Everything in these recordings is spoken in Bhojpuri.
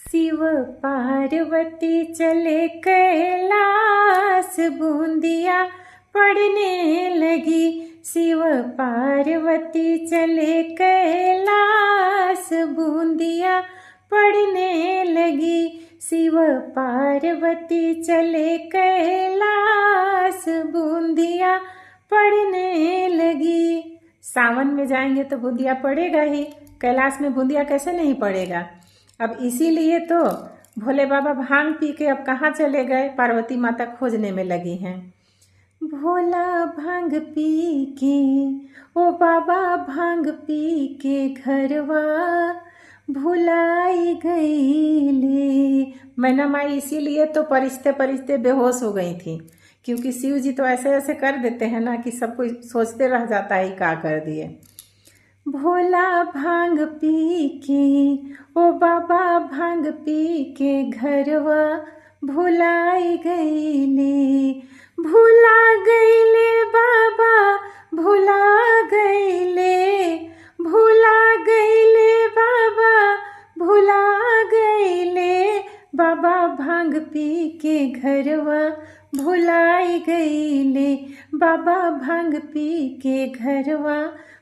शिव पार्वती चले कैलाश, बूंदिया पड़ने लगी। शिव पार्वती चले कैलाश, बूंदिया पड़ने लगी। शिव पार्वती चले कैलाश, बूंदिया पड़ने लगी। सावन में जाएंगे तो बूंदिया पड़ेगा ही, कैलाश में बूंदिया कैसे नहीं पड़ेगा। अब इसीलिए तो भोले बाबा भांग पी के अब कहाँ चले गए, पार्वती माता खोजने में लगी हैं। भोला भांग पी के, ओ बाबा भांग पी के घरवा भुलाई गईले। मैना माई इसीलिए तो परिश्ते परिश्ते बेहोश हो गई थी, क्योंकि शिव जी तो ऐसे ऐसे कर देते हैं ना कि सब कोई सोचते रह जाता है क्या कर दिए। भोला भांग पी के, ओ बाबा भांग पी के घरवा भुलाई गईले। भुला गईले बाबा, भुला गईले, भुला गईले बाबा, भुला गईले। बाबा भांग पी के घरवा भुलाई गईले। बाबा भांग पी के घरवा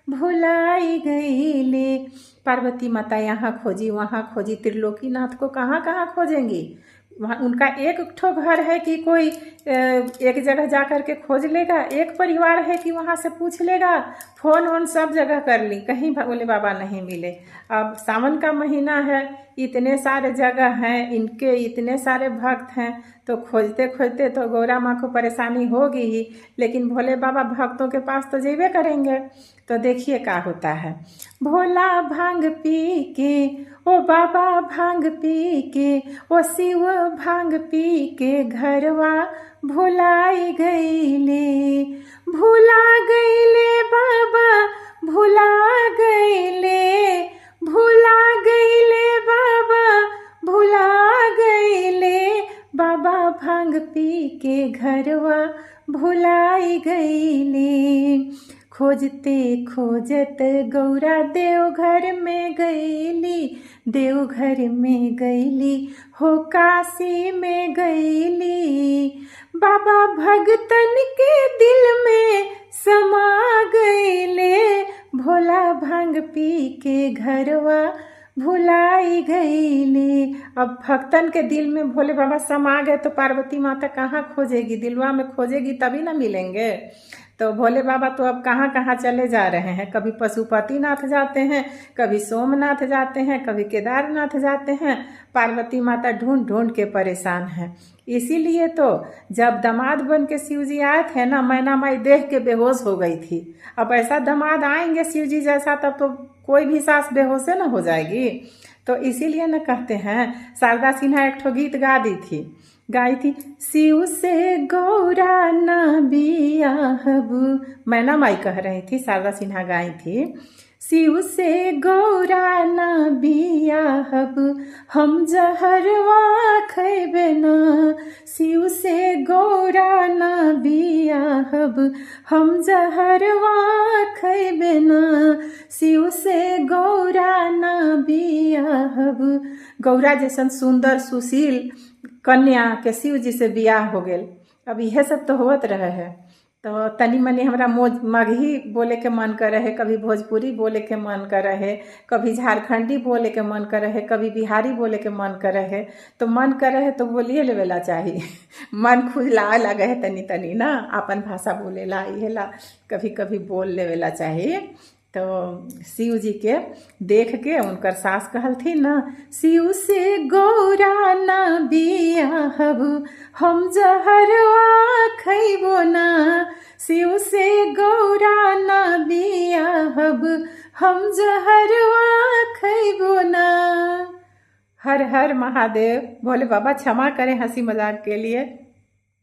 भुलाई गईले। पार्वती माता यहाँ खोजी वहाँ खोजी, त्रिलोकीनाथ को कहाँ कहाँ खोजेंगी। वहाँ उनका एक ठो घर है कि कोई एक जगह जा कर के खोज लेगा, एक परिवार है कि वहाँ से पूछ लेगा, फोन वोन सब जगह कर ली, कहीं भोले बाबा नहीं मिले। अब सावन का महीना है, इतने सारे जगह हैं, इनके इतने सारे भक्त हैं, तो खोजते खोजते तो गौरा माँ को परेशानी होगी ही, लेकिन भोले बाबा भक्तों के पास तो जेबे करेंगे। तो देखिए क्या होता है। भोला भांग पी के, ओ बाबा भांग पी के, ओ शिव भांग पी के घरवा भुलाई गईले। भुला गईले बाबा, भुला गईले, भुला गईले बाबा, भुला गईले। बाबा भांग पी के घरवा भुलाई गईले। खोजते खोजत गौरा देवघर में गईली, देवघर में गईली, हो काशी में गईली। बाबा भगतन के दिल में समा गईले। भोला भांग पी के घरवा भुलाई गईले। अब भक्तन के दिल में भोले बाबा समा गए तो पार्वती माता कहाँ खोजेगी, दिलवा में खोजेगी तभी ना मिलेंगे। तो भोले बाबा तो अब कहाँ कहाँ चले जा रहे हैं, कभी पशुपतिनाथ जाते हैं, कभी सोमनाथ जाते हैं, कभी केदारनाथ जाते हैं। पार्वती माता ढूंढ ढूंढ के परेशान हैं। इसीलिए तो जब दामाद बन के शिव जी आए थे ना, मैना माई देख के बेहोश हो गई थी। अब ऐसा दामाद आएंगे शिव जी जैसा, तब तो कोई भी सास बेहोश न हो जाएगी। तो इसीलिए न कहते हैं, शारदा सिन्हा एक ठो गीत गाई थी, शिव से गौरा न बियाहबू। मैना माई कह रही थी, शारदा सिन्हा गाई थी, शिव से गौरा न बियाहब, हम जहरवा खैबे न। शिव से गौरा न बियाहब, हम जहरवा खैबे न। शिव से गौरा न बियाहब। गौरा जैसन सुंदर सुशील कन्या के शिव जी से बियाह हो गेल। अब यह सब तो होत रहे है। तो तनी मनी हमरा मगही बोले के मन करे है, कभी भोजपुरी बोले के मन करे है, कभी झारखंडी बोले के मन करे है, कभी बिहारी बोले के मन करे है। तो मन करे है तो बोलिए लेवेला चाहिए। मन खुजला लगे है तनी तनी ना, अपन भाषा बोलेला इहेला कभी कभी बोल लेवेला चाहिए। तो शिव जी के देख के उनकर सास कहलथिन ना, शिव से गौरा न बियाहब, हम जहरवा खैबो ना। शिव से गौरा न बियाहब, हम जहरवा खैबो ना। हर हर महादेव। भोले बाबा क्षमा करें हंसी मजाक के लिए।